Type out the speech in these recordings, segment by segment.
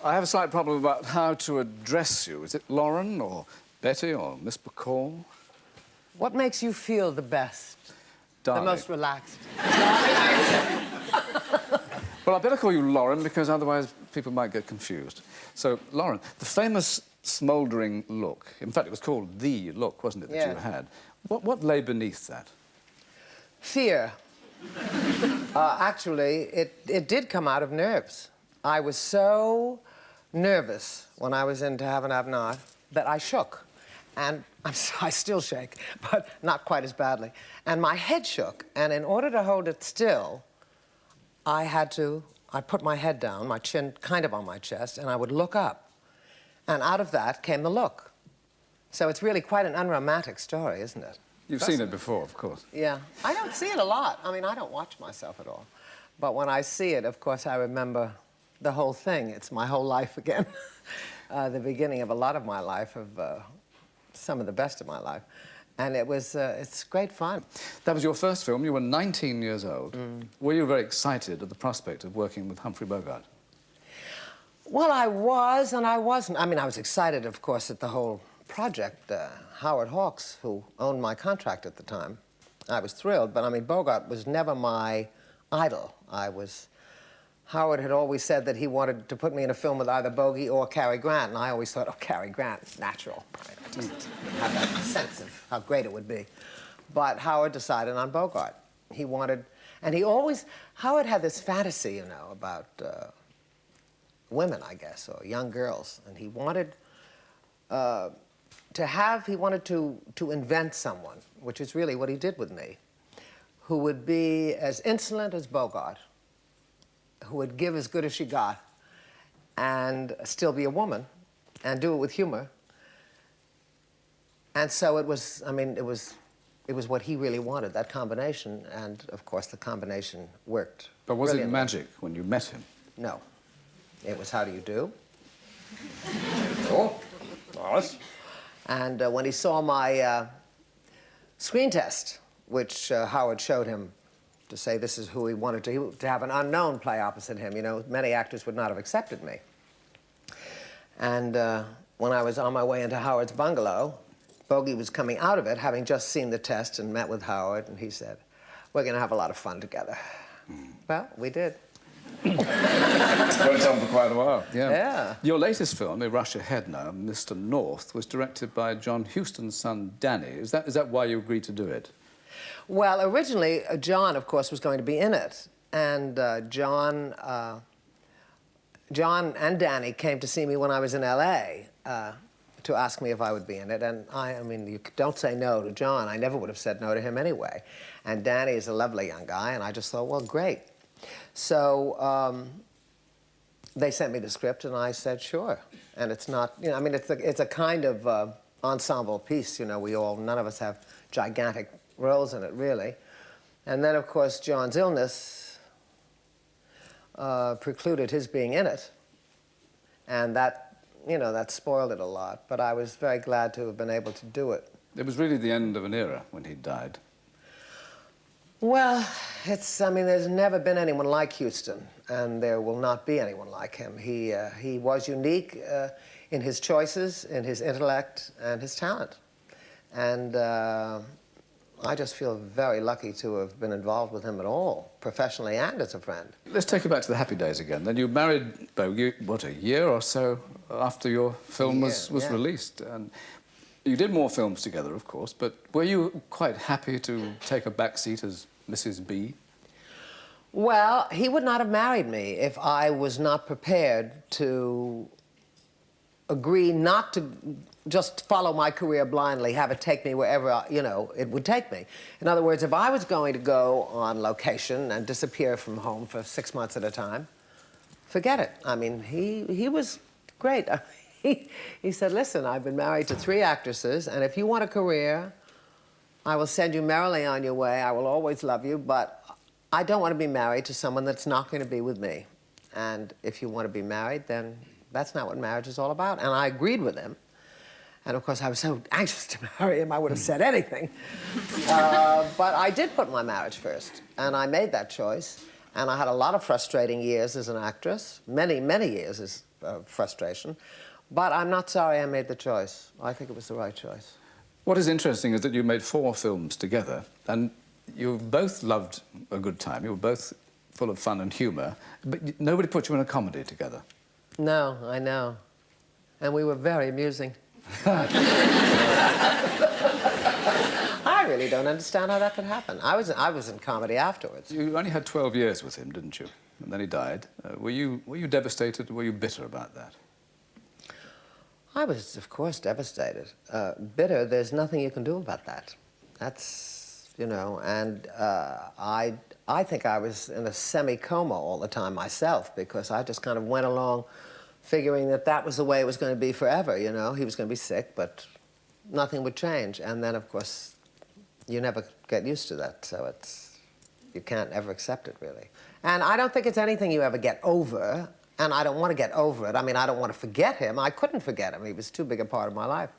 I have a slight problem about how to address you. Is it Lauren or Betty or Miss Bacall? What makes you feel the best? Darling. The most relaxed? Well, I better call you Lauren because otherwise people might get confused. So, Lauren, the famous smouldering look, in fact, it was called the look, wasn't it, that you had? What lay beneath that? Fear. Actually, it did come out of nerves. I was so nervous when I was in To Have and Have Not that I shook. And I still shake, but not quite as badly. And my head shook, and in order to hold it still, I put my head down, my chin kind of on my chest, and I would look up. And out of that came the look. So it's really quite an unromantic story, isn't it? You've seen it before, of course. Yeah. I don't see it a lot. I mean, I don't watch myself at all. But when I see it, of course, I remember the whole thing. It's my whole life again. The beginning of a lot of my life, of some of the best of my life. And it's great fun. That was your first film. You were 19 years old. Were you very excited at the prospect of working with Humphrey Bogart? Well, I was and I wasn't. I mean, I was excited, of course, at the whole project. Howard Hawks, who owned my contract at the time, I was thrilled, but I mean, Bogart was never my idol. Howard had always said that he wanted to put me in a film with either Bogey or Cary Grant, and I always thought, oh, Cary Grant, natural. I just had that sense of how great it would be. But Howard decided on Bogart. He wanted, and Howard had this fantasy, you know, about women, I guess, or young girls, and he wanted to invent someone, which is really what he did with me, who would be as insolent as Bogart, who would give as good as she got, and still be a woman, and do it with humor. And so it was, I mean, it was what he really wanted, that combination, and of course the combination worked. But was it magic when you met him? No. It was, how do you do? Oh, nice. And when he saw my screen test, which Howard showed him to say this is who he wanted to have an unknown play opposite him. You know, many actors would not have accepted me. And when I was on my way into Howard's bungalow, Bogey was coming out of it, having just seen the test and met with Howard, and he said, we're going to have a lot of fun together. Well, we did. Went on for quite a while, yeah. Yeah. Your latest film, A Rush Ahead Now, Mr. North, was directed by John Huston's son, Danny. Is that why you agreed to do it? Well, originally, John, of course, was going to be in it. And John and Danny came to see me when I was in L.A. To ask me if I would be in it. And I mean, you don't say no to John. I never would have said no to him anyway. And Danny is a lovely young guy, and I just thought, well, great. So they sent me the script, and I said, sure. And it's not, you know, I mean, it's a kind of ensemble piece, you know. None of us have gigantic roles in it, really. And then, of course, John's illness precluded his being in it. And that, you know, that spoiled it a lot. But I was very glad to have been able to do it. It was really the end of an era when he died. Well, I mean, there's never been anyone like Huston, and there will not be anyone like him. He was unique in his choices, in his intellect, and his talent. And I just feel very lucky to have been involved with him at all, professionally and as a friend. Let's take you back to the happy days again. Then you married Bogey, what, a year or so after your film was released. And you did more films together, of course, but were you quite happy to take a back seat as Mrs. B? Well, he would not have married me if I was not prepared to agree not to just follow my career blindly, have it take me wherever, you know, it would take me. In other words, if I was going to go on location and disappear from home for 6 months at a time, forget it. I mean, he was great. He said, listen, I've been married to 3 actresses, and if you want a career, I will send you merrily on your way. I will always love you, but I don't want to be married to someone that's not going to be with me. And if you want to be married, then that's not what marriage is all about. And I agreed with him. And of course, I was so anxious to marry him, I would have said anything. But I did put my marriage first, and I made that choice. And I had a lot of frustrating years as an actress, many, many years frustration. But I'm not sorry I made the choice. I think it was the right choice. What is interesting is that you made 4 films together, and you both loved a good time. You were both full of fun and humour, but nobody put you in a comedy together. No, I know. And we were very amusing. I really don't understand how that could happen. I was in comedy afterwards. You only had 12 years with him, didn't you? And then he died. Were you devastated? Were you bitter about that? I was, of course, devastated. Bitter, there's nothing you can do about that. That's, you know, and I think I was in a semi-coma all the time myself, because I just kind of went along figuring that that was the way it was going to be forever, you know. He was going to be sick, but nothing would change. And then, of course, you never get used to that, so you can't ever accept it, really. And I don't think it's anything you ever get over, and I don't want to get over it. I mean, I don't want to forget him. I couldn't forget him. He was too big a part of my life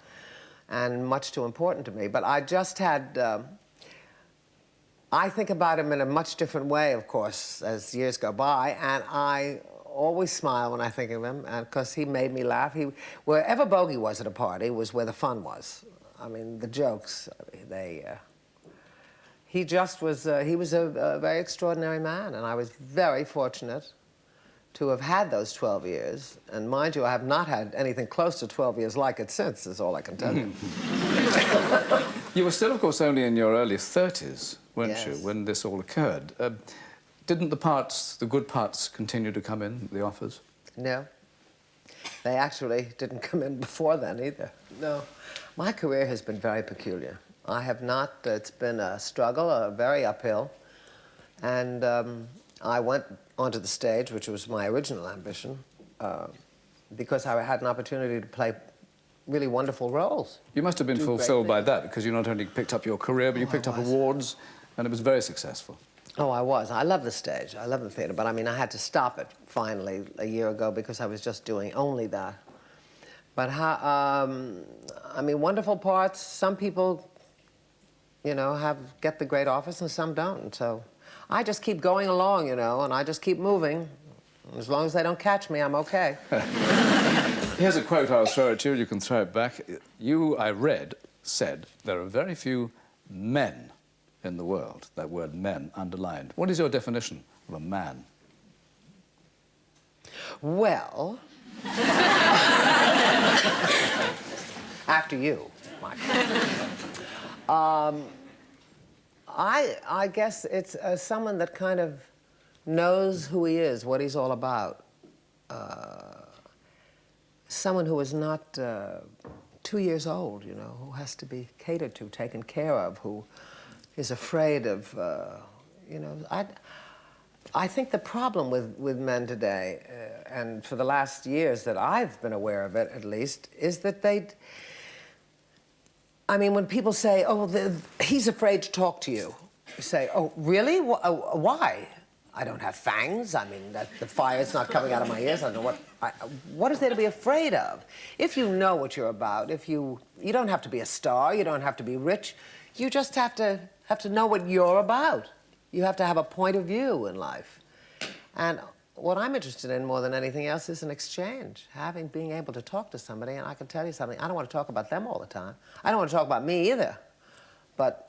and much too important to me. But I just had... I think about him in a much different way, of course, as years go by, and I always smile when I think of him, because he made me laugh. Wherever Bogey was at a party was where the fun was. I mean, the jokes, he just was, he was a very extraordinary man, and I was very fortunate to have had those 12 years. And mind you, I have not had anything close to 12 years like it since, is all I can tell you. You were still, of course, only in your early 30s, weren't Yes. you, when this all occurred? Didn't the good parts, continue to come in, the offers? No. They actually didn't come in before then either. No. My career has been very peculiar. I have not, it's been a struggle, very uphill. And I went onto the stage, which was my original ambition, because I had an opportunity to play really wonderful roles. You must have been fulfilled by that, because you not only picked up your career, but you picked up awards, and it was very successful. Oh, I was. I love the stage. I love the theater. But, I mean, I had to stop it, finally, a year ago, because I was just doing only that. But, I mean, wonderful parts. Some people, you know, get the great offers, and some don't. So I just keep going along, you know, and I just keep moving. As long as they don't catch me, I'm okay. Here's a quote I'll throw at you. You can throw it back. You, I read, said, there are very few men in the world. That word men underlined. What is your definition of a man? Well, after you, Michael. I guess it's someone that kind of knows who he is, what he's all about. Someone who is not 2 years old, you know, who has to be catered to, taken care of, who is afraid of, you know, I think the problem with men today, and for the last years that I've been aware of it, at least, is that I mean, when people say, oh, he's afraid to talk to you, you say, oh, really? Why? I don't have fangs. I mean, the fire's not coming out of my ears. I don't know what is there to be afraid of? If you know what you're about, you don't have to be a star, you don't have to be rich, you just have to know what you're about. You have to have a point of view in life. And what I'm interested in more than anything else is an exchange, being able to talk to somebody. And I can tell you something, I don't want to talk about them all the time. I don't want to talk about me either, but...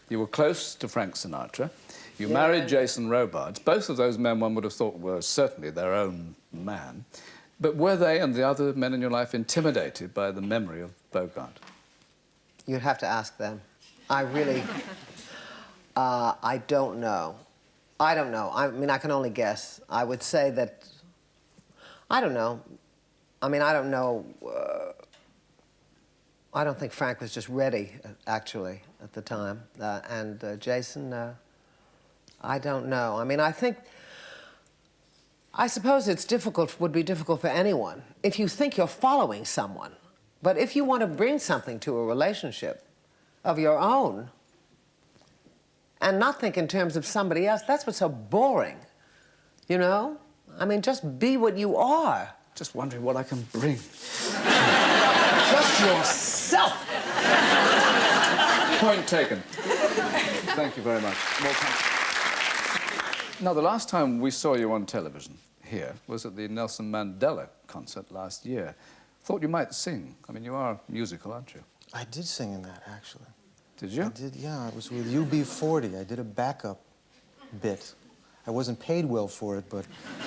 You were close to Frank Sinatra. You married Jason Robards. Both of those men, one would have thought, were certainly their own man. But were they and the other men in your life intimidated by the memory of Bogart? You'd have to ask them. I really... I don't know. I don't know. I mean, I can only guess. I would say that... I don't know. I mean, I don't know... I don't think Frank was just ready, actually, at the time. And Jason, I don't know. I mean, I suppose would be difficult for anyone if you think you're following someone. But if you want to bring something to a relationship of your own and not think in terms of somebody else, that's what's so boring, you know? I mean, just be what you are. Just wondering what I can bring. Just yourself. Point taken. Thank you very much. Now, the last time we saw you on television here was at the Nelson Mandela concert last year. Thought you might sing. I mean, you are musical, aren't you? I did sing in that, actually. Did you? I did, yeah. I was with UB40. I did a backup bit. I wasn't paid well for it, but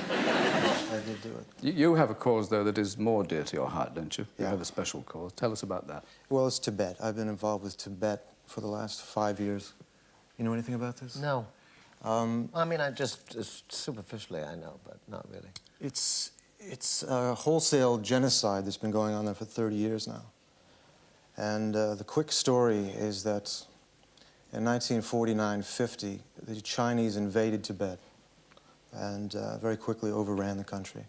I did do it. You have a cause, though, that is more dear to your heart, don't you? Yeah. You have a special cause. Tell us about that. Well, it's Tibet. I've been involved with Tibet for the last 5 years. You know anything about this? No. I mean, just superficially I know, but not really. It's a wholesale genocide that's been going on there for 30 years now. And the quick story is that in 1949-50, the Chinese invaded Tibet and very quickly overran the country.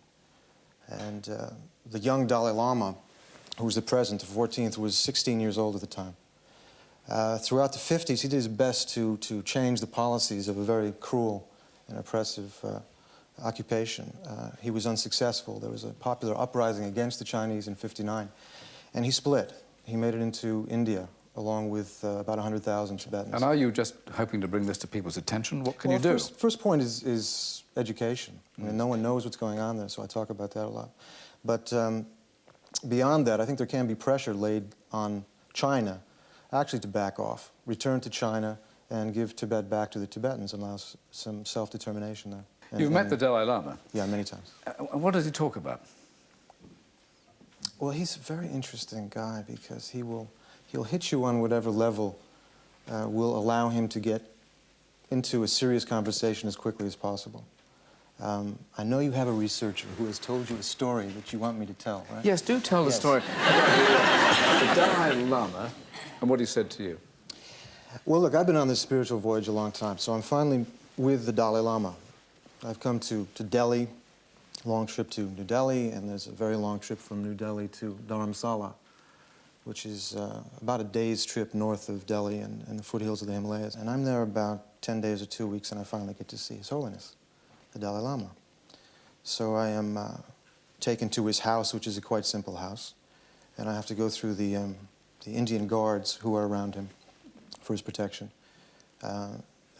And the young Dalai Lama, who was the president, the 14th, was 16 years old at the time. Throughout the 50s, he did his best to change the policies of a very cruel and oppressive occupation. He was unsuccessful. There was a popular uprising against the Chinese in '59, and he split. He made it into India, along with about 100,000 Tibetans. And are you just hoping to bring this to people's attention? What can you do? First point is education. I mean, no one knows what's going on there, so I talk about that a lot. But beyond that, I think there can be pressure laid on China actually to back off, return to China, and give Tibet back to the Tibetans and allow some self-determination there. You've met the Dalai Lama? Yeah, many times. And what does he talk about? Well, he's a very interesting guy because he'll hit you on whatever level will allow him to get into a serious conversation as quickly as possible. I know you have a researcher who has told you a story that you want me to tell, right? Yes, do tell the story about the Dalai Lama and what he said to you. Well, look, I've been on this spiritual voyage a long time, so I'm finally with the Dalai Lama. I've come to Delhi, long trip to New Delhi, and there's a very long trip from New Delhi to Dharamsala, which is about a day's trip north of Delhi and the foothills of the Himalayas. And I'm there about 10 days or 2 weeks, and I finally get to see His Holiness, the Dalai Lama. So I am taken to his house, which is a quite simple house, and I have to go through the Indian guards who are around him for his protection.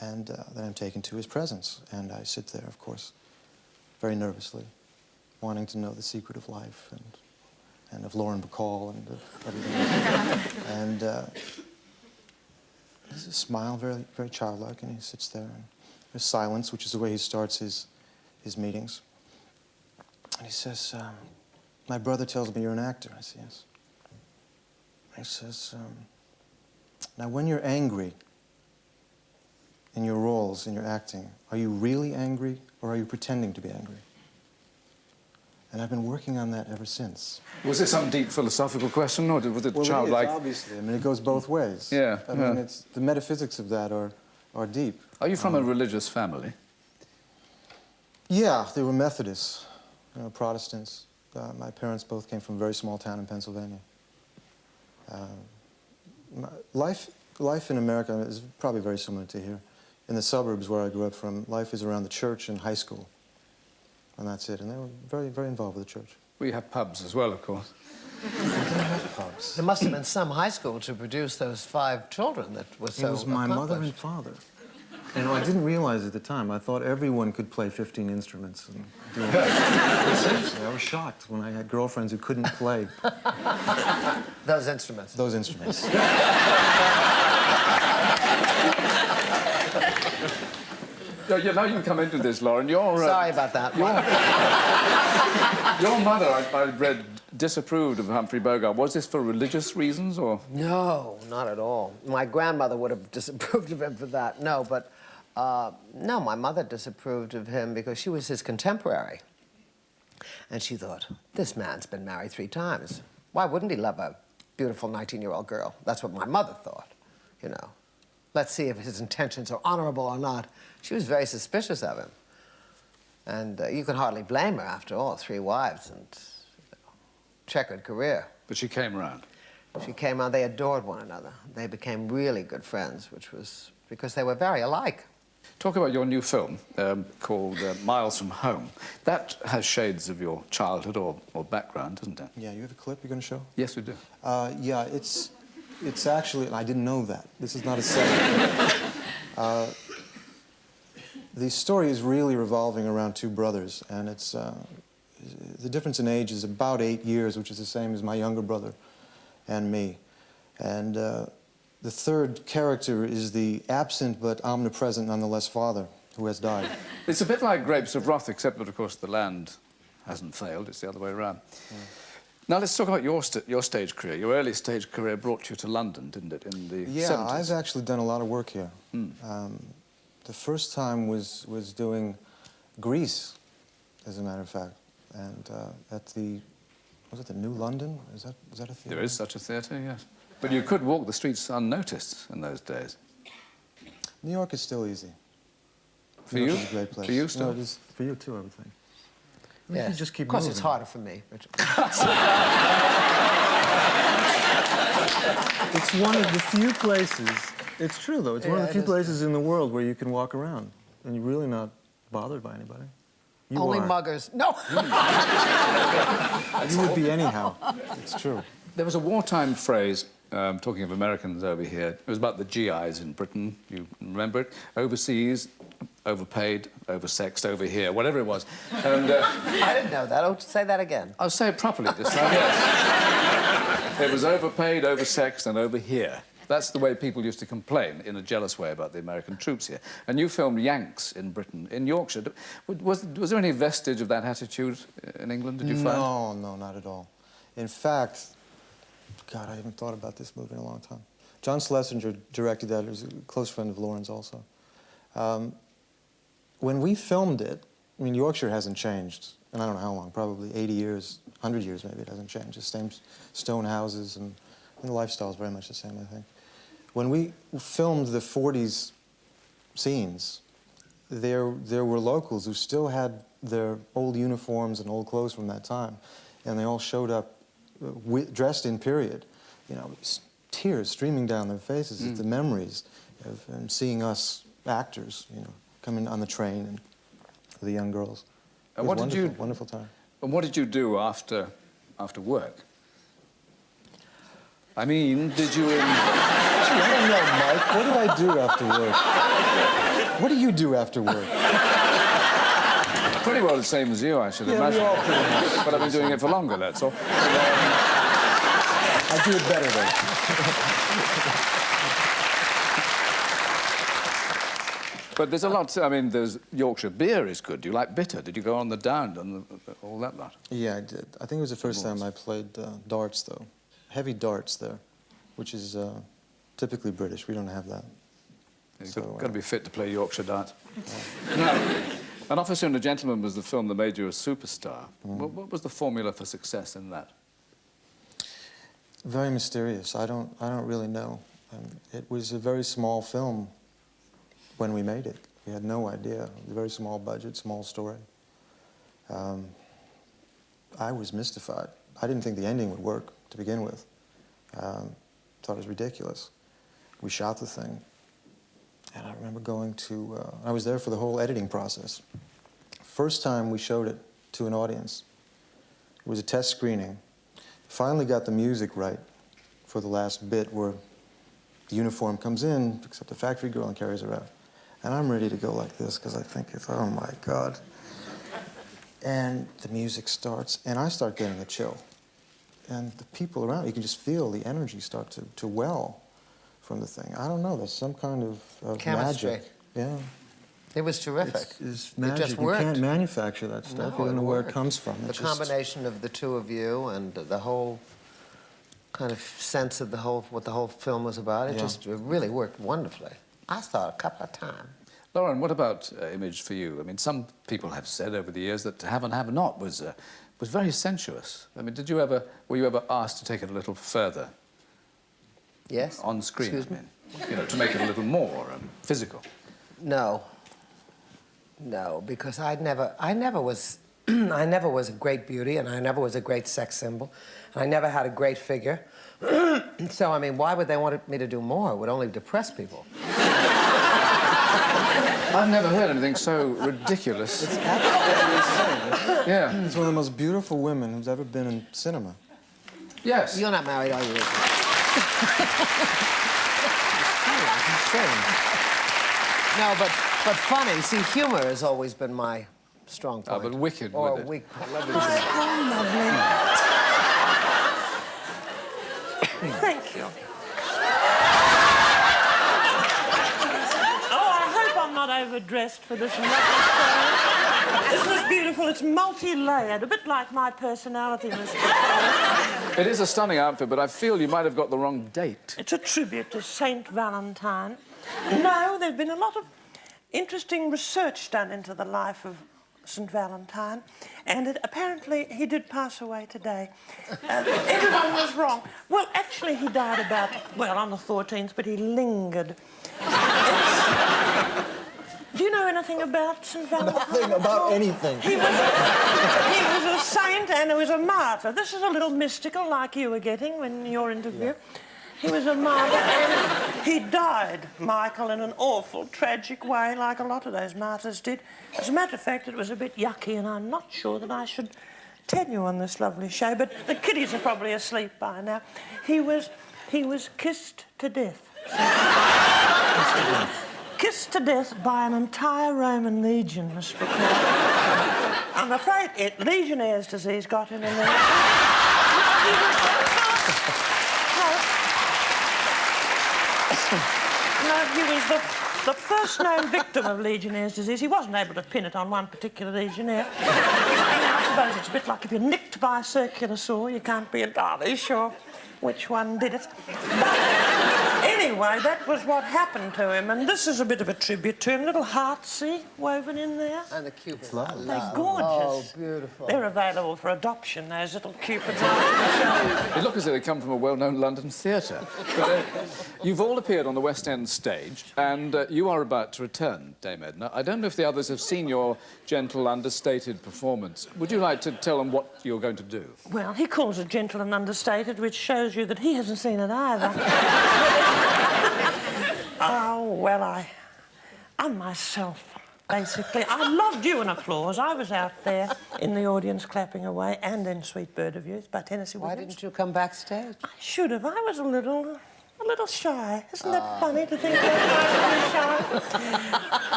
And then I'm taken to his presence, and I sit there, of course, very nervously, wanting to know the secret of life and of Lauren Bacall and everything else. And there's a smile, very, very childlike, and he sits there. And there's silence, which is the way he starts his meetings. And he says, my brother tells me you're an actor. I say, yes. He says, now when you're angry in your roles, in your acting, are you really angry or are you pretending to be angry? And I've been working on that ever since. Was it some deep philosophical question, or was it childlike? Well, obviously. I mean, it goes both ways. Yeah. I mean, it's, the metaphysics of that are deep. Are you from a religious family? Yeah, they were Methodists, Protestants. My parents both came from a very small town in Pennsylvania. Life in America is probably very similar to here. In the suburbs where I grew up from, life is around the church and high school. And that's it. And they were very, very involved with the church. We have pubs as well, of course. We didn't have pubs. There must have been some high school to produce those 5 children that were so It was my mother and father. And I didn't realize at the time. I thought everyone could play 15 instruments. And do it. Seriously, I was shocked when I had girlfriends who couldn't play. Those instruments. Those instruments. Now you come into this, Lauren. Sorry about that. Your mother, I read, disapproved of Humphrey Bogart. Was this for religious reasons, or...? No, not at all. My grandmother would have disapproved of him for that. No, but no, my mother disapproved of him because she was his contemporary. And she thought, this man's been married 3 times. Why wouldn't he love a beautiful 19-year-old girl? That's what my mother thought, you know. Let's see if his intentions are honorable or not. She was very suspicious of him. And you could hardly blame her, after all, 3 wives and checkered career. But she came round. She came on, they adored one another. They became really good friends, which was because they were very alike. Talk about your new film called Miles from Home. That has shades of your childhood or background, doesn't it? Yeah, you have a clip you're going to show? Yes, we do. Yeah, it's actually, I didn't know that. This is not a setup. The story is really revolving around two brothers, and it's the difference in age is about 8 years, which is the same as my younger brother and me. And the third character is the absent but omnipresent, nonetheless, father who has died. It's a bit like Grapes of Wrath, except that, of course, the land hasn't failed. It's the other way around. Yeah. Now, let's talk about your stage career. Your early stage career brought you to London, didn't it, in the 70s? Yeah, I've actually done a lot of work here. The first time was doing Grease, as a matter of fact, and at the, was it the New London? Is that a theatre? There is such a theatre, yes. But you could walk the streets unnoticed in those days. New York is still easy. For you? It's a great place. For you still? No, it is for you too, I would think. Yes. You just keep of course, moving. it's harder for me. Richard. It's one of the few places, it's true though, it's one of the few places in the world where you can walk around and you're really not bothered by anybody. You Only are. muggers. No. You would be anyhow. It's true. There was a wartime phrase, talking of Americans over here, it was about the GIs in Britain, you remember it? Overseas, overpaid, oversexed, over here, whatever it was. And, I didn't know that. Oh, say that again. I'll say it properly this time, yes. It was overpaid, oversexed, and over here. That's the way people used to complain in a jealous way about the American troops here. And you filmed Yanks in Britain, in Yorkshire. Was there any vestige of that attitude in England, did you find? No, not at all. In fact, God, I haven't thought about this movie in a long time. John Schlesinger directed that. He was a close friend of Lauren's also. When we filmed it, I mean, Yorkshire hasn't changed, and I don't know how long, probably 80 years, 100 years maybe, it hasn't changed. The same stone houses, and the lifestyle is very much the same, I think. When we filmed the 40s scenes, there were locals who still had their old uniforms and old clothes from that time, and they all showed up dressed in period, you know, tears streaming down their faces at the memories of seeing us actors, you know, coming on the train and with the young girls. It was wonderful time. And what did you do after work? I mean, did you... I don't know, Mike. What did I do after work? What do you do after work? Pretty well the same as you, I should imagine. We all pretty much. But I've been doing it for longer, that's all. I do it better, though. But there's a lot, I mean, there's Yorkshire beer is good. Do you like bitter? Did you go on the down and all that lot? Yeah, I did. I think it was the first time I played darts, though. Heavy darts there, which is typically British. We don't have that. You've got to be fit to play Yorkshire darts. Now, An Officer and a Gentleman was the film that made you a superstar. What was the formula for success in that? Very mysterious. I don't really know. It was a very small film when we made it. We had no idea. A very small budget, small story. I was mystified. I didn't think the ending would work to begin with. Thought it was ridiculous. We shot the thing, and I remember going to, I was there for the whole editing process. First time we showed it to an audience, it was a test screening. Finally got the music right for the last bit where the uniform comes in, picks up the factory girl and carries her out. And I'm ready to go like this because I think it's, oh my God. And the music starts, and I start getting a chill. And the people around, you can just feel the energy start to well from the thing. I don't know, there's some kind of chemistry. magic. Yeah. It was terrific. It's magic. It just You worked. can't manufacture that stuff. No, You don't know where it worked. comes from. The combination of the two of you and the whole kind of sense of what the whole film was about, it really worked wonderfully. I saw it a couple of times. Lauren, what about image for you? I mean, some people have said over the years that Have and Have Not was very sensuous. I mean, were you ever asked to take it a little further? Yes? On screen, Excuse me? I mean. You know, to make it a little more physical. No. No, because I never was a great beauty, and I never was a great sex symbol, and I never had a great figure. So, I mean, why would they want me to do more? It would only depress people. I've never heard anything so ridiculous. It's absolutely insane. Yeah. It's one of the most beautiful women who's ever been in cinema. Yes. You're not married, are you, Richard? No, but But funny. See, humor has always been my strong point. Oh, but wicked or with it. weak point. Oh, lovely. Thank you. Oh, I hope I'm not overdressed for this lovely show. This is beautiful. It's multi-layered, a bit like my personality, Mr. Cole. It is a stunning outfit, but I feel you might have got the wrong date. It's a tribute to Saint Valentine. No, there's been a lot of interesting research done into the life of St. Valentine, and apparently he did pass away today. Everyone was wrong. Well, actually, he died on the 14th, but he lingered. Do you know anything about St. Valentine? Nothing about anything. He was a saint and he was a martyr. This is a little mystical, like you were getting when your interview. Yeah. He was a martyr and he died, Michael, in an awful, tragic way, like a lot of those martyrs did. As a matter of fact, it was a bit yucky, and I'm not sure that I should tell you on this lovely show, but the kiddies are probably asleep by now. He was kissed to death. Kissed to death by an entire Roman legion, Miss Bacall. I'm afraid Legionnaire's disease got him in there. No, he was the first known victim of Legionnaire's disease. He wasn't able to pin it on one particular Legionnaire. I suppose it's a bit like if you're nicked by a circular saw, you can't be entirely sure which one did it. But anyway, that was what happened to him, and this is a bit of a tribute to him. Little hearts, see, woven in there. And the Cupid. They're gorgeous. Oh, beautiful. They're available for adoption, those little Cupids. They look as though they come from a well-known London theatre. But you've all appeared on the West End stage, and you are about to return, Dame Edna. I don't know if the others have seen your gentle, understated performance. Would you like to tell them what you're going to do? Well, he calls it gentle and understated, which shows you that he hasn't seen it either. Oh, well, I'm myself, basically. I loved you in applause. I was out there in the audience clapping away, and in Sweet Bird of Youth by Tennessee Williams. Why didn't you come backstage? I should have. I was a little shy. Isn't that funny to think that I was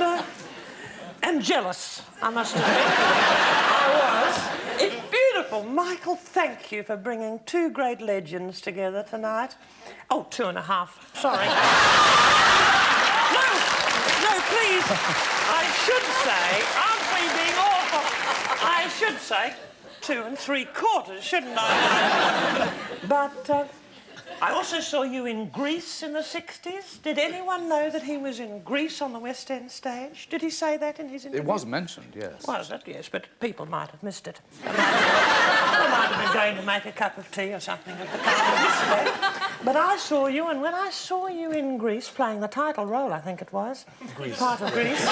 shy? And jealous, I must admit. I was. It's beautiful. Michael, thank you for bringing two great legends together tonight. Oh, 2.5. Sorry. No, please. I should say, aren't we being awful? I should say 2 3/4, shouldn't I? But I also saw you in Greece in the 60s. Did anyone know that he was in Greece on the West End stage? Did he say that in his interview? It was mentioned, yes. Was it? Yes, but people might have missed it. They might have been going to make a cup of tea or something at the time of this day. But I saw you, and when I saw you in Greece, playing the title role, I think it was, part of Greece,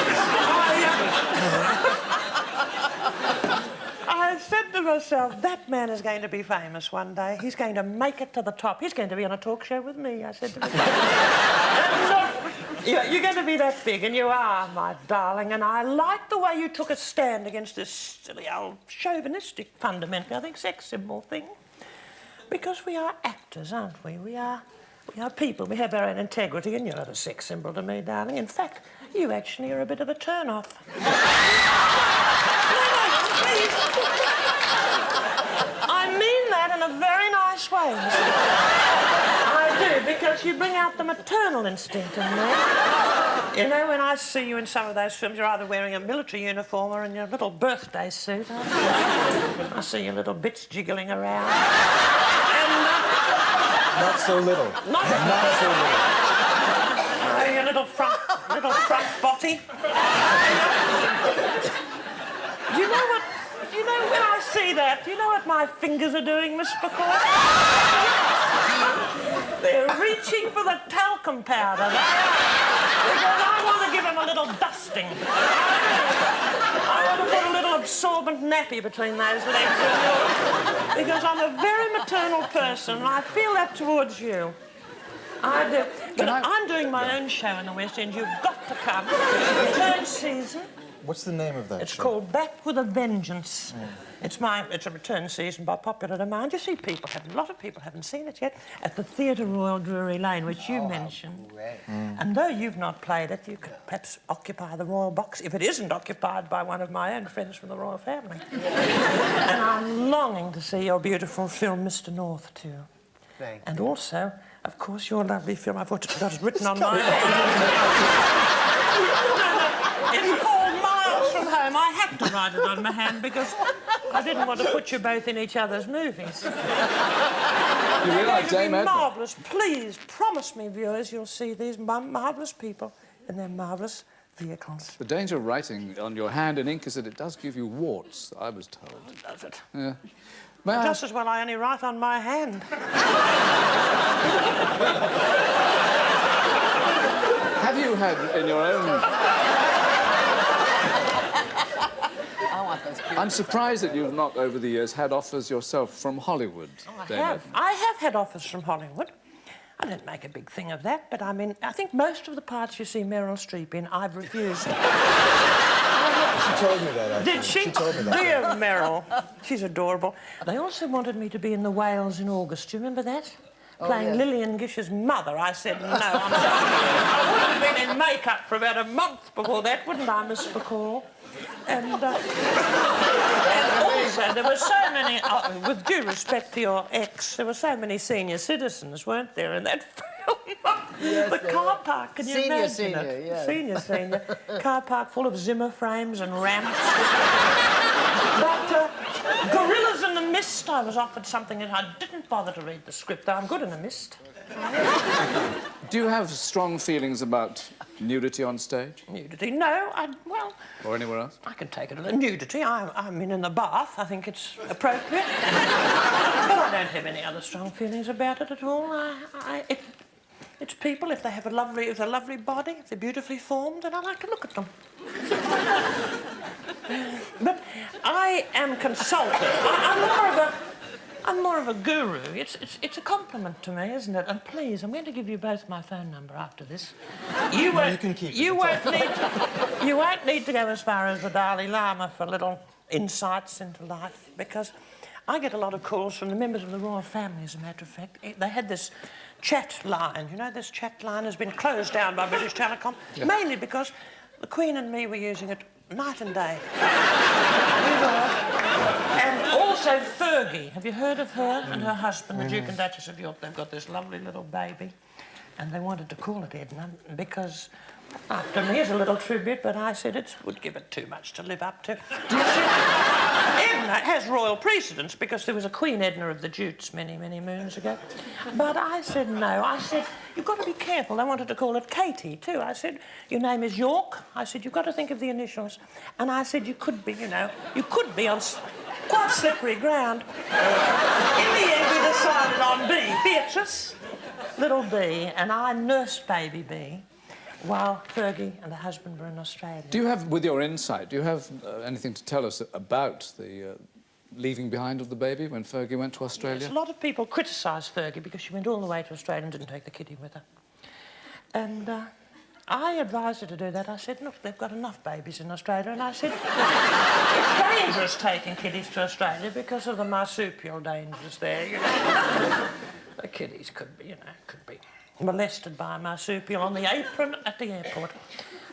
I said to myself, that man is going to be famous one day. He's going to make it to the top. He's going to be on a talk show with me, I said to myself. You're going to be that big, and you are, my darling, and I like the way you took a stand against this silly old chauvinistic, fundamentally, I think, sex symbol thing. Because we are actors, aren't we? We are people. We have our own integrity, and you're not a sex symbol to me, darling. In fact, you actually are a bit of a turn-off. Please. I mean that in a very nice way, I do, because you bring out the maternal instinct in me. You know, when I see you in some of those films, you're either wearing a military uniform or in your little birthday suit. I see your little bits jiggling around. And, Not so little. Not so little. Oh, your little front body. You know, when I see that, do you know what my fingers are doing, Miss Bacall? They're reaching for the talcum powder. They are. Because I want to give them a little dusting. I want to put a little absorbent nappy between those legs of yours. Because I'm a very maternal person, and I feel that towards you. I do. But I'm doing my own show in the West End. You've got to come. It's the third season. What's the name of that It's show? called Back with a Vengeance. It's a return season by popular demand. You see, a lot of people haven't seen it yet, at the Theatre Royal Drury Lane, which you mentioned. And though you've not played it, you could perhaps occupy the Royal Box if it isn't occupied by one of my own friends from the Royal Family. And I'm longing to see your beautiful film, Mr. North, too. Thank And also, of course, your lovely film. I've got it written on my hand. It's called Miles from Home. I had to write it on my hand because I didn't want to put you both in each other's movies. You realise Dame Edna? Marvellous. Please promise me, viewers, you'll see these marvellous people in their marvellous vehicles. The danger of writing on your hand in ink is that it does give you warts, I was told. Does it? Yeah. May I... Just as well I only write on my hand. Have you had in your own... I'm surprised that you've not, over the years, had offers yourself from Hollywood. I have had offers from Hollywood. I don't make a big thing of that, but I mean, I think most of the parts you see Meryl Streep in, I've refused. She told me that, actually. Did she? She told me that. Dear Meryl. She's adorable. They also wanted me to be in The Whales in August. Do you remember that? Playing yes. Lillian Gish's mother. I said, no, I'm sorry. I would have been in makeup for about a month before that, wouldn't I, Miss Bacall? And also, there were so many, with due respect to your ex, there were so many senior citizens, weren't there, in that film? Yes, the car park, can you imagine senior, it? yes. Senior. Car park full of Zimmer frames and ramps. But Gorillas in the Mist, I was offered something and I didn't bother to read the script, though I'm good in the mist. Do you have strong feelings about nudity on stage? Nudity? No, well... Or anywhere else? I can take it as a nudity. I'm in the bath. I think it's appropriate. But I don't have any other strong feelings about it at all. It's people, if they're a lovely body, if they're beautifully formed, then I like to look at them. But I am consulted. I'm more of a guru. It's a compliment to me, isn't it? And please, I'm going to give you both my phone number after this. You can keep it. You won't need to go as far as the Dalai Lama for little insights into life, because I get a lot of calls from the members of the royal family, as a matter of fact. They had this chat line. You know, this chat line has been closed down by British Telecom, mainly because the Queen and me were using it night and day. We were. And also Fergie. Have you heard of her and her husband, the Duke and Duchess of York? They've got this lovely little baby. And they wanted to call it Edna because, after me, is a little tribute, but I said it would give it too much to live up to. Do you see? Edna has royal precedence because there was a Queen Edna of the Jutes many, many moons ago. But I said no. I said, you've got to be careful. They wanted to call it Katie, too. I said, your name is York. I said, you've got to think of the initials. And I said, you could be on quite slippery ground. In the end, we decided on B, Beatrice, little B, and I nursed baby B while Fergie and the husband were in Australia. Do you have, with your insight, do you have anything to tell us about the leaving behind of the baby when Fergie went to Australia? Yes, a lot of people criticise Fergie because she went all the way to Australia and didn't take the kitty with her. And I advised her to do that. I said, look, they've got enough babies in Australia. And I said, it's dangerous taking kitties to Australia because of the marsupial dangers there, you know. The kitties could be molested by a marsupial on the apron at the airport.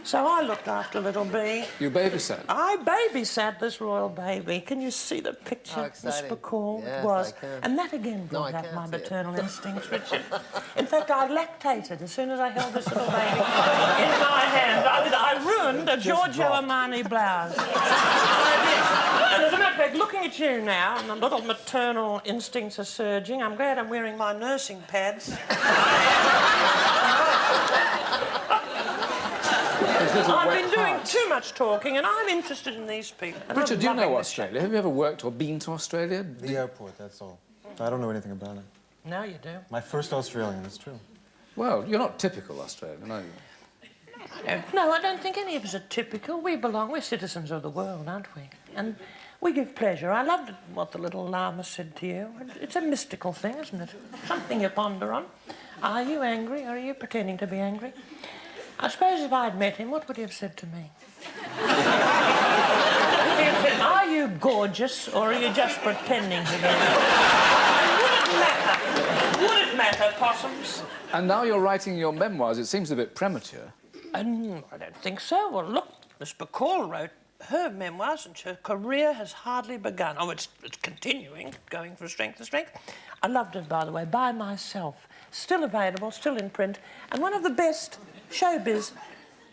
So I looked after little B. You babysat? I babysat this royal baby. Can you see the picture, Miss Bacall? Yes, It was. I can. And that again brought out my maternal instincts, Richard. In fact, I lactated as soon as I held this little baby in my hand. I ruined a Giorgio Armani blouse. I did. And as a matter of fact, looking at you now, and the little maternal instincts are surging, I'm glad I'm wearing my nursing pads. I've been doing too much talking, and I'm interested in these people. Richard, do you know Australia? Have you ever worked or been to Australia? The airport, that's all. I don't know anything about it. Now you do. My first Australian, it's true. Well, you're not typical Australian, are you? No, I don't think any of us are typical. We're citizens of the world, aren't we? And we give pleasure. I loved what the little llama said to you. It's a mystical thing, isn't it? Something you ponder on. Are you angry, or are you pretending to be angry? I suppose if I'd met him, what would he have said to me? He said, are you gorgeous or are you just pretending to be? Would it matter? Would it matter, possums? And now you're writing your memoirs. It seems a bit premature. I don't think so. Well, look, Miss Bacall wrote her memoirs and her career has hardly begun. Oh, it's continuing, going from strength to strength. I loved it, by the way, By Myself. Still available, still in print, and one of the best showbiz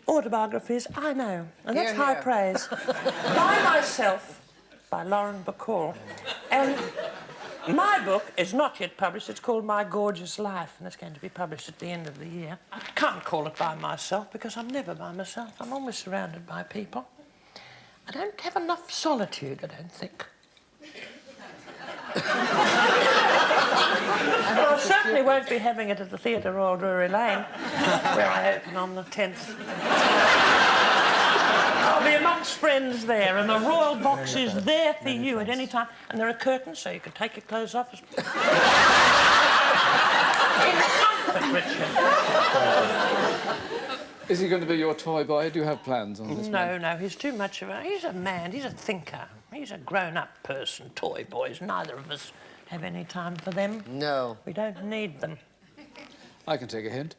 autobiographies I know. And that's high praise. By Myself, by Lauren Bacall. And my book is not yet published. It's called My Gorgeous Life, and it's going to be published at the end of the year. I can't call it by myself because I'm never by myself. I'm always surrounded by people. I don't have enough solitude, I don't think. Well, I certainly won't be having it at the Theatre Royal Drury Lane, where I open on the 10th. I'll be amongst friends there, and the Royal Box is there for you at any time. And there are curtains, so you can take your clothes off. In comfort, Richard. Is he going to be your toy boy? Do you have plans on this? No, he's too much of a... He's a man, he's a thinker. He's a grown-up person. Toy boys, neither of us have any time for them. No. We don't need them. I can take a hint.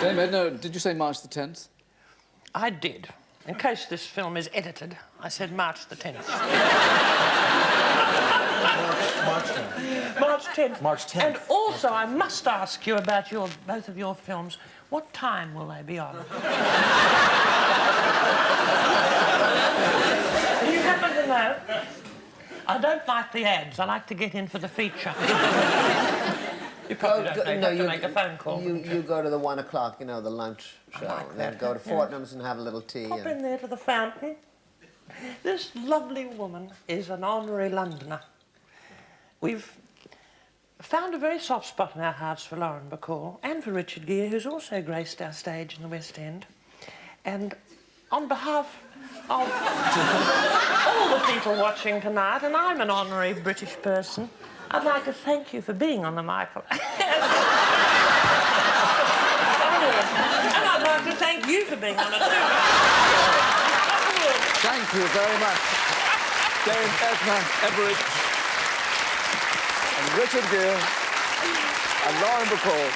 Dame Edna, did you say March the 10th? I did. In case this film is edited, I said March the 10th. March 10th. March 10th. March 10th. And also, I must ask you about both of your films. What time will they be on? Do you happen to know? I don't like the ads. I like to get in for the feature. You probably don't have to make a phone call. You go to the 1 o'clock, you know, the lunch show. like And then that. go to Fortnum's and have a little tea. Pop in there to the fountain. This lovely woman is an honorary Londoner. We've found a very soft spot in our hearts for Lauren Bacall and for Richard Gere, who's also graced our stage in the West End. And on behalf of all the people watching tonight, and I'm an honorary British person, I'd like to thank you for being on the mic. And I'd like to thank you for being on it too. Thank you very much, Dame Edna Everage and Richard Gere and Lauren Bacall.